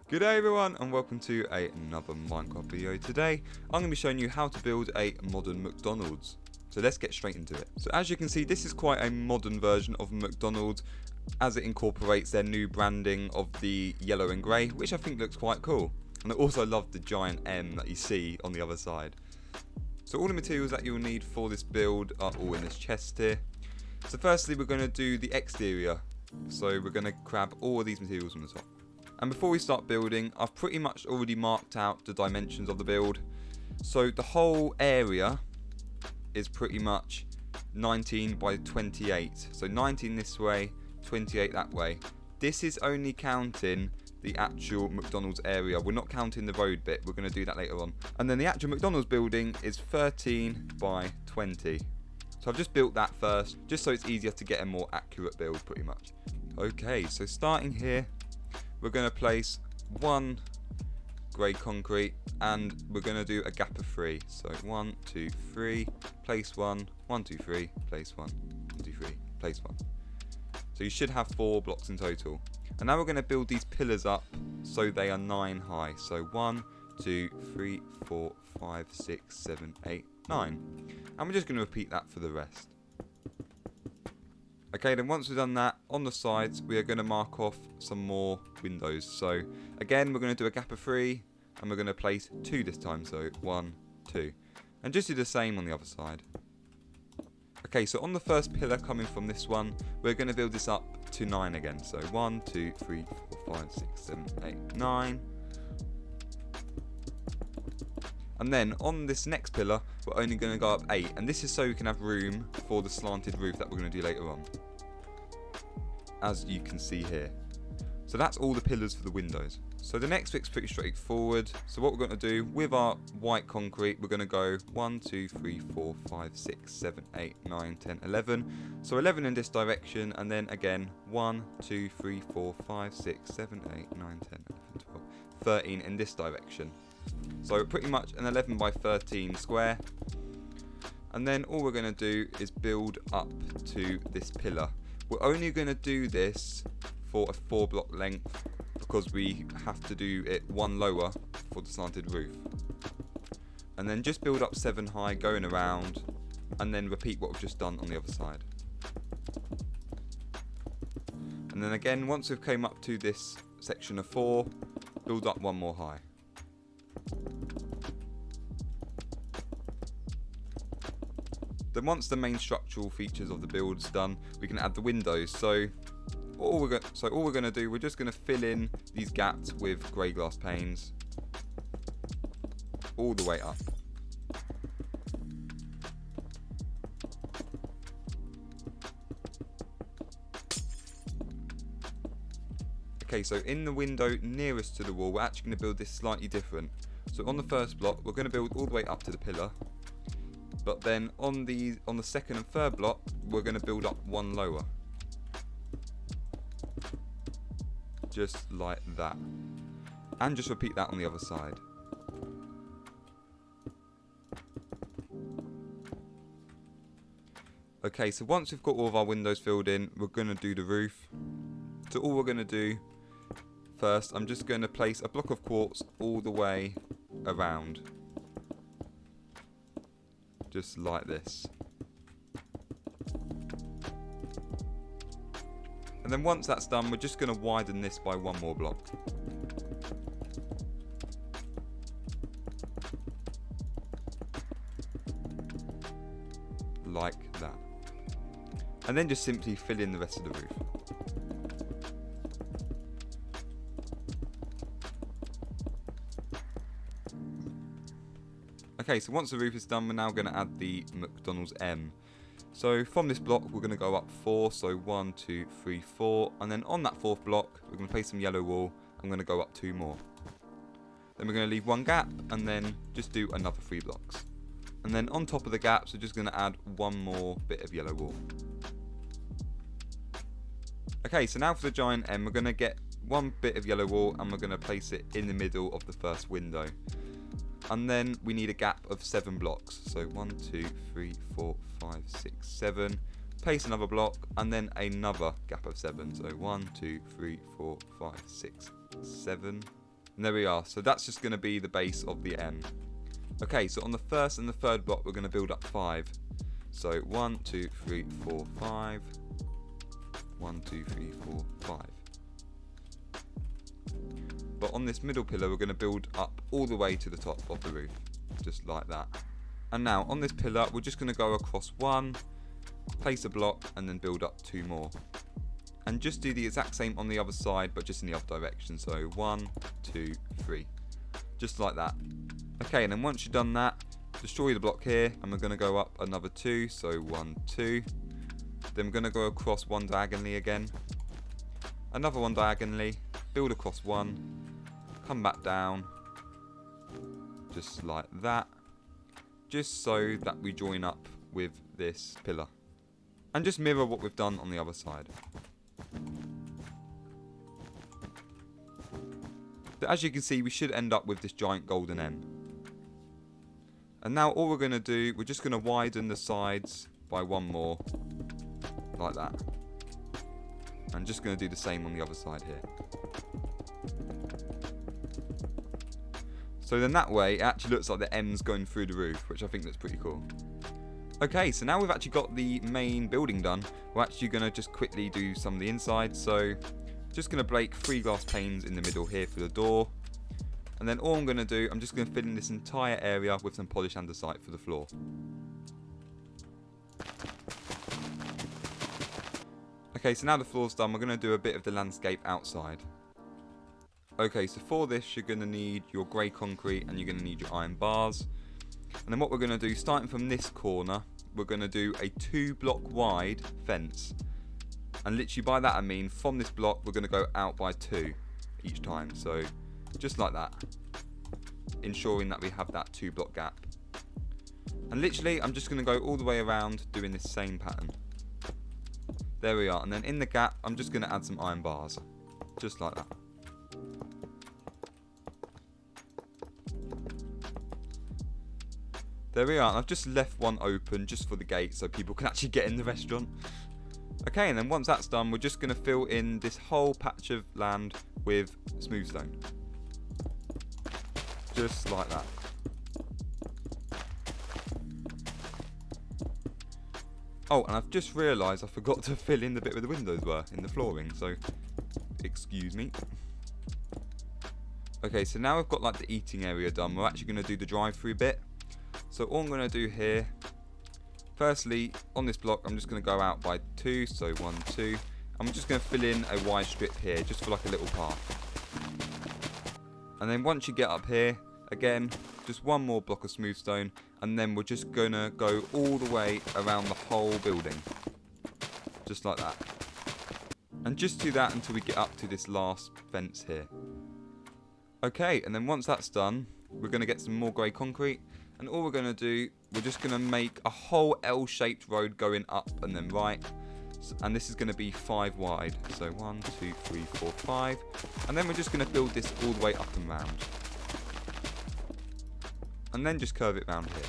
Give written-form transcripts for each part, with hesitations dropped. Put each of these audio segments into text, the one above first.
G'day everyone and welcome to another Minecraft video. Today I'm going to be showing you how to build a modern McDonald's. So let's get straight into it. So as you can see, this is quite a modern version of McDonald's as it incorporates their new branding of the yellow and grey, which I think looks quite cool. And I also love the giant M that you see on the other side. So all the materials that you'll need for this build are all in this chest here. So firstly we're going to do the exterior. So we're going to grab all of these materials from the top. And before we start building, I've pretty much already marked out the dimensions of the build. So the whole area is pretty much 19 by 28. So 19 this way, 28 that way. This is only counting the actual McDonald's area. We're not counting the road bit. We're going to do that later on. And then the actual McDonald's building is 13 by 20. So I've just built that first, just so it's easier to get a more accurate build pretty much. Okay, so starting here, we're going to place one grey concrete and we're going to do a gap of 3. So 1, 2, 3, place 1, 1, 2, 3, place 1, 1, 2, 3, place 1. So you should have 4 blocks in total. And now we're going to build these pillars up so they are 9 high. So 1, 2, 3, 4, 5, 6, 7, 8, 9. And we're just going to repeat that for the rest. Okay, then once we've done that, on the sides we are going to mark off some more windows. So again, we're going to do a gap of 3 and we're going to place 2 this time. So 1, 2. And just do the same on the other side. Okay, so on the first pillar coming from this one, we're going to build this up to 9 again. So 1, 2, 3, 4, 5, 6, 7, 8, 9. And then on this next pillar, we're only going to go up 8. And this is so we can have room for the slanted roof that we're going to do later on, as you can see here. So that's all the pillars for the windows. So the next bit's pretty straightforward. So what we're going to do with our white concrete, we're going to go 1, 2, 3, 4, 5, 6, 7, 8, 9, 10, 11. So 11 in this direction, and then again 1, 2, 3, 4, 5, 6, 7, 8, 9, 10, 11, 12, 13 in this direction. So pretty much an 11 by 13 square. And then all we're going to do is build up to this pillar. We're only going to do this for a 4 block length because we have to do it 1 lower for the slanted roof. And then just build up 7 high going around and then repeat what we've just done on the other side. And then again, once we've came up to this section of 4, build up 1 more high. Then once the main structural features of the build's done, we can add the windows. So all we're going to do, we're just going to fill in these gaps with grey glass panes all the way up. Okay, so in the window nearest to the wall, we're actually going to build this slightly different. So on the first block, we're going to build all the way up to the pillar. But then on the second and third block, we're going to build up 1 lower. Just like that. And just repeat that on the other side. Okay, so once we've got all of our windows filled in, we're going to do the roof. So all we're going to do first, I'm just going to place a block of quartz all the way around. Just like this. And then once that's done, we're just going to widen this by 1 more block. Like that. And then just simply fill in the rest of the roof. Okay, so once the roof is done, we're now going to add the McDonald's M. So from this block, we're going to go up 4. So 1, 2, 3, 4. And then on that 4th block, we're going to place some yellow wool. I'm going to go up 2 more. Then we're going to leave 1 gap and then just do another 3 blocks. And then on top of the gaps, we're just going to add 1 more bit of yellow wool. Okay, so now for the giant M, we're going to get 1 bit of yellow wool and we're going to place it in the middle of the first window. And then we need a gap of 7 blocks. So 1, 2, 3, 4, 5, 6, 7. Place another block and then another gap of 7. So 1, 2, 3, 4, 5, 6, 7. And there we are. So that's just going to be the base of the M. Okay, so on the first and the third block, we're going to build up 5. So 1, 2, 3, 4, 5. 1, 2, 3, 4, 5. But on this middle pillar, we're going to build up all the way to the top of the roof. Just like that. And now on this pillar, we're just going to go across 1, place a block, and then build up 2 more. And just do the exact same on the other side, but just in the other direction. So 1, 2, 3. Just like that. Okay, and then once you've done that, destroy the block here, and we're going to go up another 2. So 1, 2. Then we're going to go across 1 diagonally again. Another 1 diagonally. Build across 1. Come back down. Just like that. Just so that we join up with this pillar. And just mirror what we've done on the other side. So as you can see, we should end up with this giant golden M. And now all we're going to do, we're just going to widen the sides by 1 more. Like that. And just going to do the same on the other side here. So then that way, it actually looks like the M's going through the roof, which I think looks pretty cool. Okay, so now we've actually got the main building done, we're actually going to just quickly do some of the inside. So just going to break 3 glass panes in the middle here for the door. And then all I'm going to do, I'm just going to fill in this entire area with some polished andesite for the floor. Okay, so now the floor's done, we're going to do a bit of the landscape outside. Okay, so for this you're going to need your grey concrete and you're going to need your iron bars. And then what we're going to do, starting from this corner, we're going to do a 2-block wide fence. And literally by that I mean, from this block we're going to go out by 2 each time. So just like that, ensuring that we have that 2-block gap. And literally I'm just going to go all the way around doing this same pattern. There we are, and then in the gap I'm just going to add some iron bars. Just like that. There we are, and I've just left one open just for the gate so people can actually get in the restaurant. Okay, and then once that's done, we're just going to fill in this whole patch of land with smooth stone. Just like that. Oh, and I've just realised I forgot to fill in the bit where the windows were in the flooring, so excuse me. Okay, so now we've got like the eating area done, we're actually going to do the drive-through bit. So all I'm going to do here, firstly, on this block, I'm just going to go out by 2, so 1, 2. I'm just going to fill in a wide strip here, just for like a little path. And then once you get up here, again, just 1 more block of smooth stone, and then we're just going to go all the way around the whole building. Just like that. And just do that until we get up to this last fence here. Okay, and then once that's done, we're going to get some more grey concrete. And all we're going to do, we're just going to make a whole L-shaped road going up and then right. And this is going to be 5 wide. So 1, 2, 3, 4, 5. And then we're just going to build this all the way up and round. And then just curve it round here.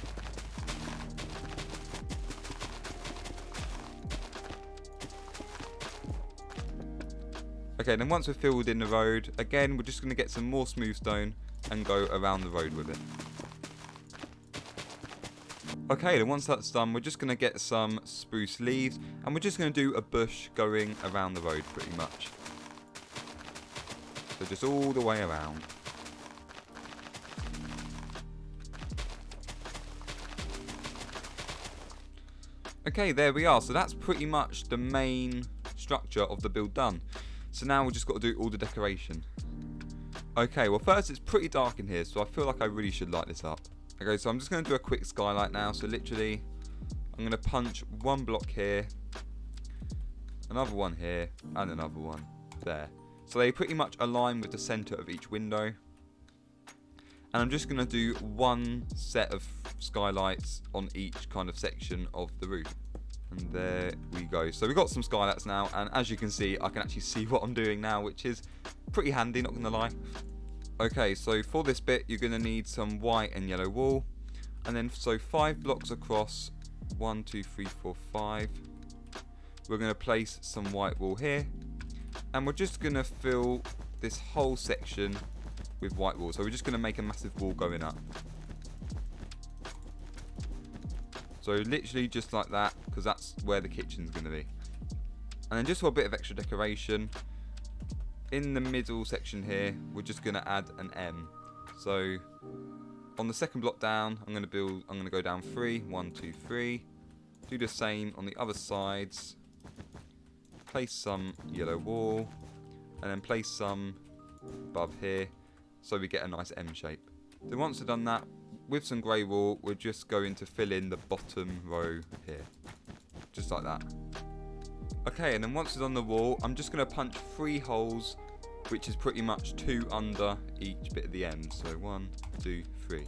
Okay, then once we've filled in the road, again, we're just going to get some more smooth stone and go around the road with it. Okay, then once that's done, we're just going to get some spruce leaves, and we're just going to do a bush going around the road pretty much. So just all the way around. Okay, there we are. So that's pretty much the main structure of the build done. So now we've just got to do all the decoration. Okay, well first it's pretty dark in here, so I feel like I really should light this up. Okay, so I'm just going to do a quick skylight now. So literally, I'm going to punch 1 block here, another one here, and another one there. So they pretty much align with the center of each window. And I'm just going to do 1 set of skylights on each kind of section of the roof. And there we go. So we've got some skylights now, and as you can see, I can actually see what I'm doing now, which is pretty handy, not going to lie. Okay, so for this bit, you're going to need some white and yellow wool. And then, so 5 blocks across, 1, 2, 3, 4, 5. We're going to place some white wool here. And we're just going to fill this whole section with white wall. So we're just going to make a massive wall going up. So literally just like that, because that's where the kitchen's going to be. And then just for a bit of extra decoration, in the middle section here, we're just going to add an M. So on the second block down, I'm going to go down 3, 1, 2, 3. Do the same on the other sides. Place some yellow wall, and then place some above here, so we get a nice M shape. Then once we've done that, with some grey wool, we're just going to fill in the bottom row here, just like that. Okay, and then once it's on the wall, I'm just going to punch 3 holes, which is pretty much 2 under each bit of the end. So 1, 2, 3,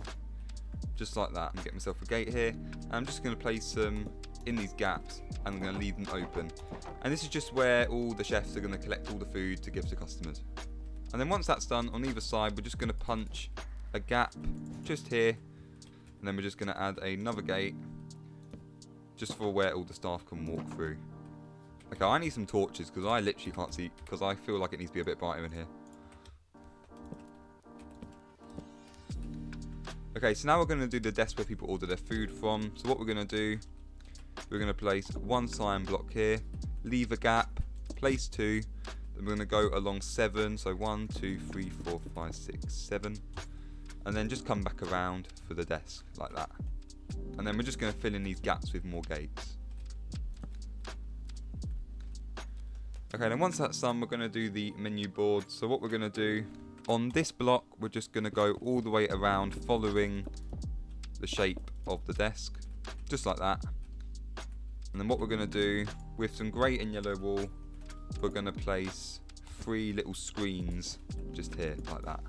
just like that. And get myself a gate here, and I'm just going to place them in these gaps, and I'm going to leave them open. And this is just where all the chefs are going to collect all the food to give to customers. And then once that's done, on either side, we're just going to punch a gap just here, and then we're just going to add another gate just for where all the staff can walk through. Okay, I need some torches because I literally can't see, because I feel like it needs to be a bit brighter in here. Okay, so now we're going to do the desk where people order their food from. So what we're going to do, we're going to place 1 sign block here, leave a gap, place 2, then we're going to go along 7, so 1, 2, 3, 4, 5, 6, 7, and then just come back around for the desk, like that. And then we're just going to fill in these gaps with more gates. Okay, then once that's done, we're going to do the menu board. So what we're going to do, on this block, we're just going to go all the way around, following the shape of the desk, just like that. And then what we're going to do, with some grey and yellow wool, we're going to place 3 little screens just here, like that.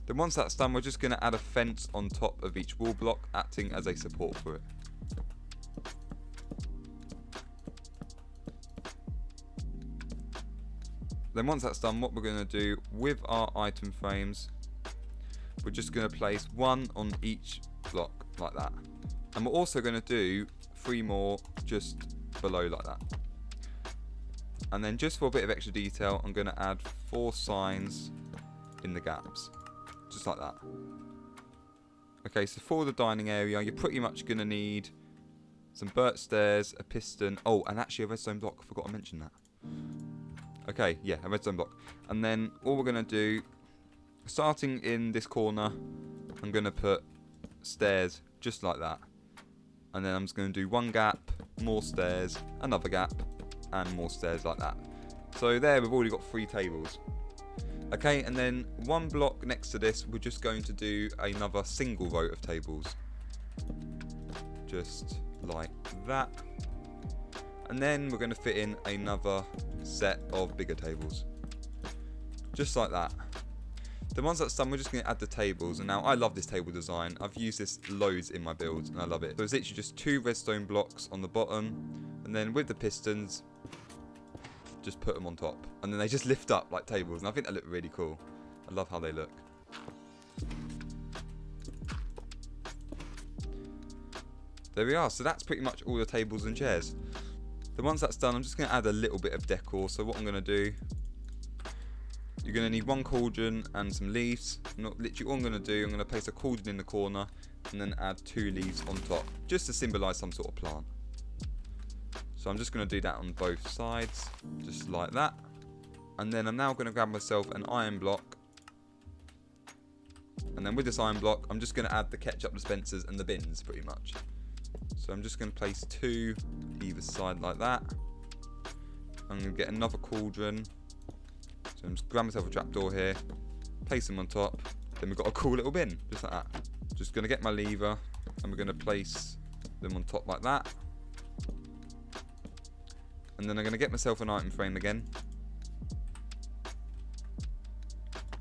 Then once that's done, we're just going to add a fence on top of each wall block, acting as a support for it. Then once that's done, what we're going to do with our item frames, we're just going to place 1 on each block, like that. And we're also going to do 3 more just below, like that. And then just for a bit of extra detail, I'm going to add 4 signs in the gaps, just like that. Okay, so for the dining area, you're pretty much going to need some birch stairs, a piston, oh, and actually a redstone block, I forgot to mention that. Okay, yeah, a redstone block. And then all we're going to do, starting in this corner, I'm going to put stairs just like that. And then I'm just going to do 1 gap, more stairs, another gap, and more stairs like that. So there, we've already got 3 tables. Okay, and then 1 block next to this, we're just going to do another single row of tables. Just like that. And then we're going to fit in another set of bigger tables. Just like that. Then once that's done, we're just going to add the tables. And now I love this table design. I've used this loads in my builds and I love it. So it's literally just 2 redstone blocks on the bottom. And then with the pistons, just put them on top. And then they just lift up like tables. And I think they look really cool. I love how they look. There we are. So that's pretty much all the tables and chairs. Then once that's done, I'm just going to add a little bit of decor. So what I'm going to do, you're going to need 1 cauldron and some leaves. Literally all I'm going to do, I'm going to place a cauldron in the corner and then add 2 leaves on top, just to symbolise some sort of plant. So I'm just going to do that on both sides, just like that. And then I'm now going to grab myself an iron block. And then with this iron block, I'm just going to add the ketchup dispensers and the bins, pretty much. So I'm just going to place 2 either side like that. I'm going to get another cauldron. So I'm just grab myself a trapdoor here, place them on top. Then we've got a cool little bin, just like that. Just going to get my lever and we're going to place them on top like that. And then I'm going to get myself an item frame again.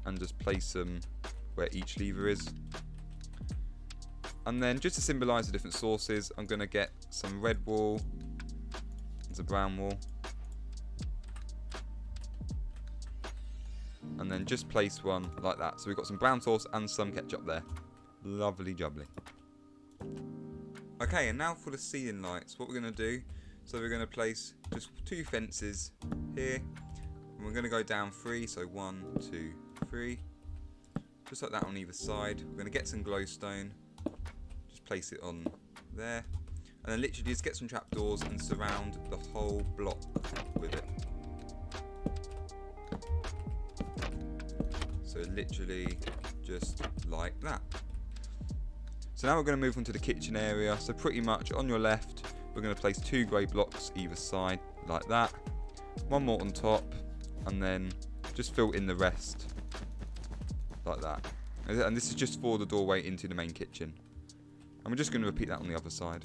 And just place them where each lever is. And then just to symbolise the different sources, I'm going to get some red wool and some brown wool. And then just place one like that. So we've got some brown sauce and some ketchup there. Lovely jubbly. Okay, and now for the ceiling lights. What we're going to do, so we're going to place just 2 fences here. And we're going to go down 3, so 1, 2, 3. just like that on either side. We're going to get some glowstone, just place it on there, and then literally just get some trapdoors and surround the whole block with it. So literally just like that. So now we're going to move on to the kitchen area. So pretty much on your left, we're going to place 2 grey blocks either side like that, 1 more on top, and then just fill in the rest like that. And this is just for the doorway into the main kitchen. And we're just going to repeat that on the other side.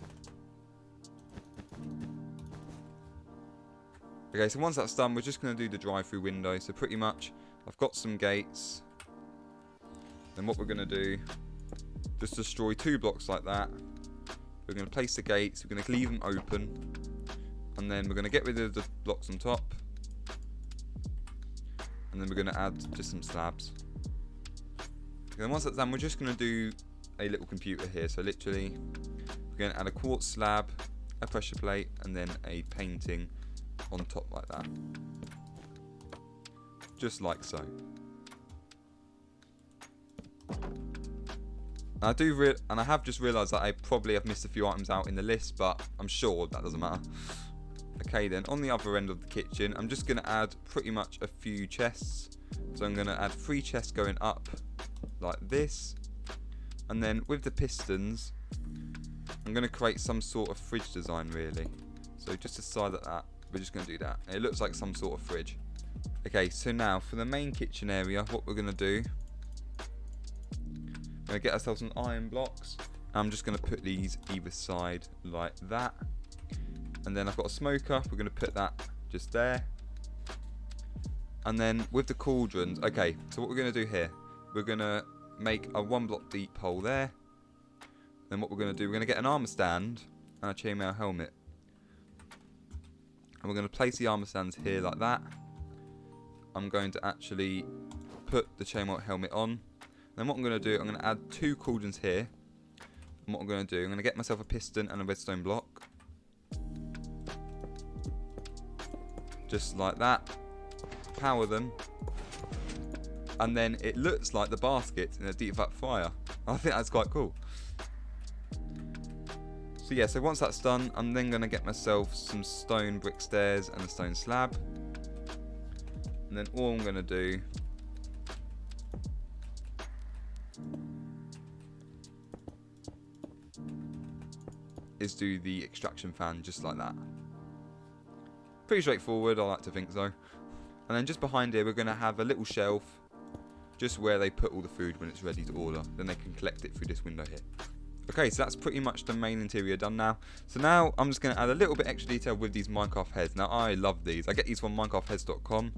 Okay, so once that's done, we're just going to do the drive-through window. So pretty much, I've got some gates. Then what we're going to do, just destroy 2 blocks like that. We're going to place the gates, we're going to leave them open. And then we're going to get rid of the blocks on top. And then we're going to add just some slabs. And then once that's done, we're just going to do a little computer here. So literally, we're going to add a quartz slab, a pressure plate, and then a painting on top like that. Just like so. And I have just realised that I probably have missed a few items out in the list, but I'm sure that doesn't matter. Okay then, on the other end of the kitchen, I'm just going to add pretty much a few chests. So I'm going to add 3 chests going up like this. And then with the pistons, I'm going to create some sort of fridge design really. So just aside like that, we're just going to do that. It looks like some sort of fridge. Okay, so now for the main kitchen area, what we're going to do, we're going to get ourselves some iron blocks. I'm just going to put these either side like that. And then I've got a smoker, we're going to put that just there. And then with the cauldrons, okay, so what we're going to do here, we're going to make a 1 block deep hole there. Then what we're going to do, we're going to get an armor stand and a chainmail helmet. And we're going to place the armor stands here like that. I'm going to actually put the chainmail helmet on. Then what I'm going to do, I'm going to add 2 cauldrons here. And what I'm going to do, I'm going to get myself a piston and a redstone block. Just like that. Power them. And then it looks like the baskets in a deep vat fire. I think that's quite cool. So yeah, so once that's done, I'm then going to get myself some stone brick stairs and a stone slab. And then all I'm going to do is do the extraction fan just like that. Pretty straightforward, I like to think so. And then just behind here, we're going to have a little shelf just where they put all the food when it's ready to order. Then they can collect it through this window here. Okay, so that's pretty much the main interior done now. So now I'm just going to add a little bit extra detail with these Minecraft heads. Now I love these. I get these from minecraftheads.com.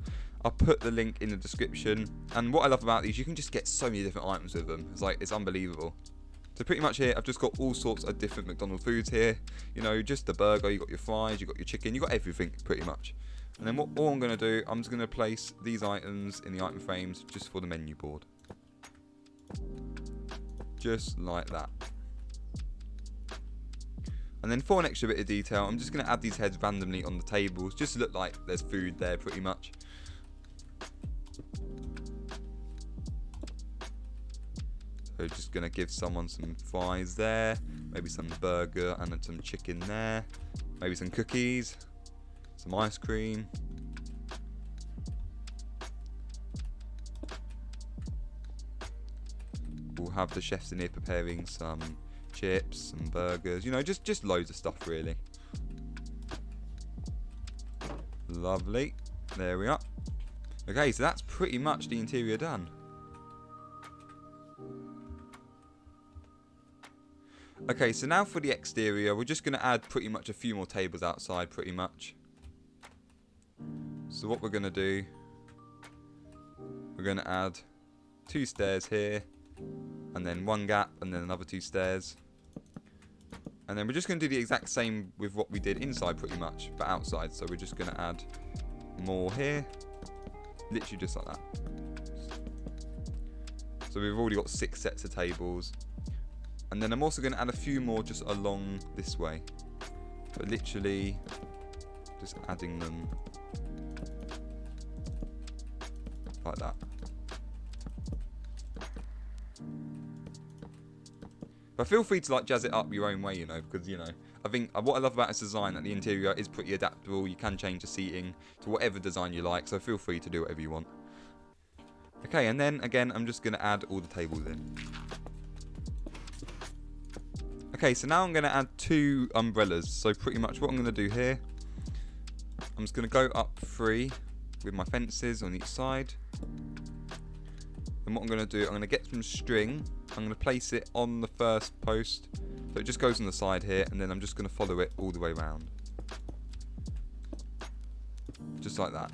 I'll put the link in the description. And what I love about these, you can just get so many different items with them. It's unbelievable. So pretty much here, I've just got all sorts of different McDonald's foods here. You know, just the burger, you got your fries, you got your chicken, you got everything pretty much. And then all I'm going to do, I'm just going to place these items in the item frames just for the menu board. Just like that. And then for an extra bit of detail, I'm just going to add these heads randomly on the tables, just to look like there's food there pretty much. So just going to give someone some fries there, maybe some burger and then some chicken there, maybe some cookies, some ice cream. We'll have the chefs in here preparing some chips, some burgers, you know, just loads of stuff really. Lovely. There we are. Okay, so that's pretty much the interior done. Okay, so now for the exterior, we're just going to add pretty much a few more tables outside pretty much. So what we're going to do, we're going to add 2 stairs here, and then 1 gap, and then another 2 stairs. And then we're just going to do the exact same with what we did inside pretty much, but outside. So we're just going to add more here, literally just like that. So we've already got 6 sets of tables. And then I'm also going to add a few more just along this way. So literally just adding them like that. But feel free to like jazz it up your own way, you know, because, you know, I think what I love about its design, that the interior is pretty adaptable. You can change the seating to whatever design you like, so feel free to do whatever you want. Okay, and then again, I'm just going to add all the tables in. Okay, so now I'm going to add 2 umbrellas. So pretty much what I'm going to do here, I'm just going to go up 3 with my fences on each side. And what I'm going to do, I'm going to get some string. I'm going to place it on the first post. So it just goes on the side here, and then I'm just going to follow it all the way around. Just like that.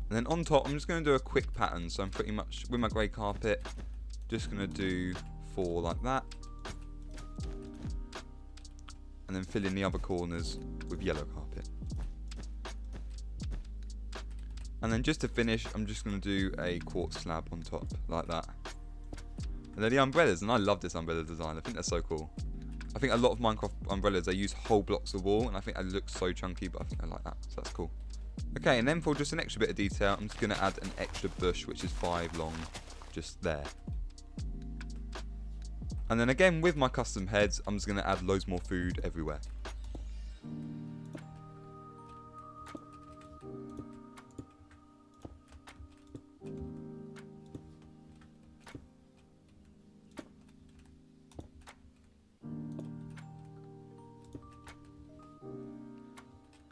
And then on top, I'm just going to do a quick pattern. So I'm pretty much, with my grey carpet, just going to do 4 like that. And then fill in the other corners with yellow carpet. And then just to finish, I'm just going to do a quartz slab on top, like that. And then the umbrellas, and I love this umbrella design. I think they're so cool. I think a lot of Minecraft umbrellas, they use whole blocks of wall, and I think they look so chunky, but I think I like that, so that's cool. Okay, and then for just an extra bit of detail, I'm just going to add an extra bush, which is 5 long, just there. And then again, with my custom heads, I'm just going to add loads more food everywhere.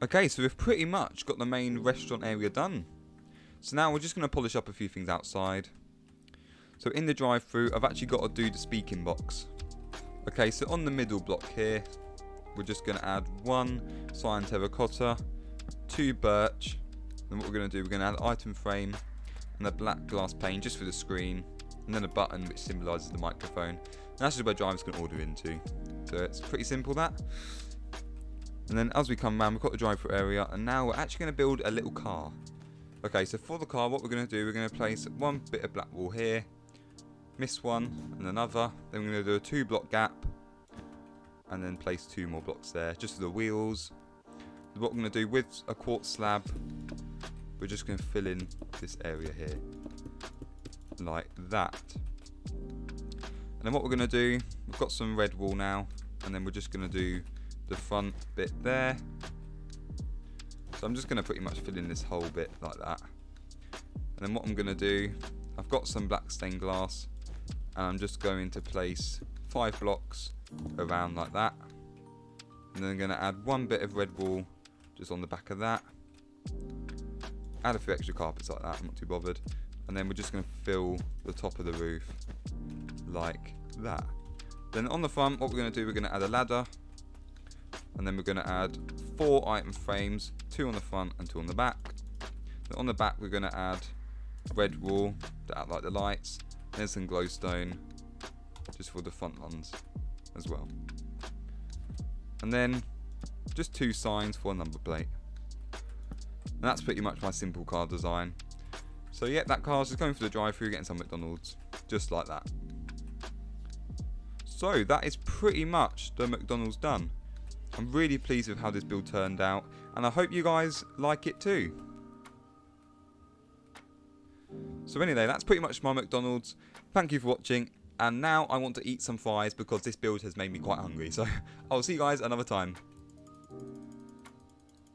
Okay, so we've pretty much got the main restaurant area done. So now we're just going to polish up a few things outside. So in the drive-thru, I've actually got to do the speaking box. Okay, so on the middle block here, we're just going to add 1 cyan terracotta, 2 birch. Then what we're going to do, we're going to add an item frame and a black glass pane just for the screen. And then a button which symbolises the microphone. And that's just where Drive's going to order into. So it's pretty simple, that. And then as we come around, we've got the drive-thru area, and now we're actually going to build a little car. Okay, so for the car, what we're going to do, we're going to place 1 bit of black wall here, miss 1 and another, then we're going to do a 2 block gap, and then place 2 more blocks there, just for the wheels. What we're going to do with a quartz slab, we're just going to fill in this area here, like that. And then what we're going to do, we've got some red wool now, and then we're just going to do the front bit there. So I'm just going to pretty much fill in this whole bit like that. And then what I'm going to do, I've got some black stained glass, and I'm just going to place 5 blocks around like that. And then I'm going to add 1 bit of red wool just on the back of that. Add a few extra carpets like that, I'm not too bothered. And then we're just going to fill the top of the roof like that. Then on the front, what we're going to do, we're going to add a ladder. And then we're going to add 4 item frames, 2 on the front and 2 on the back. Then on the back, we're going to add red wool to act like the lights. And then some glowstone just for the front ones as well. And then just 2 signs for a number plate. And that's pretty much my simple car design. So yeah, that car's just going for the drive-thru, getting some McDonald's, just like that. So that is pretty much the McDonald's done. I'm really pleased with how this build turned out, and I hope you guys like it too. So anyway, that's pretty much my McDonald's. Thank you for watching, and now I want to eat some fries because this build has made me quite hungry. So I'll see you guys another time.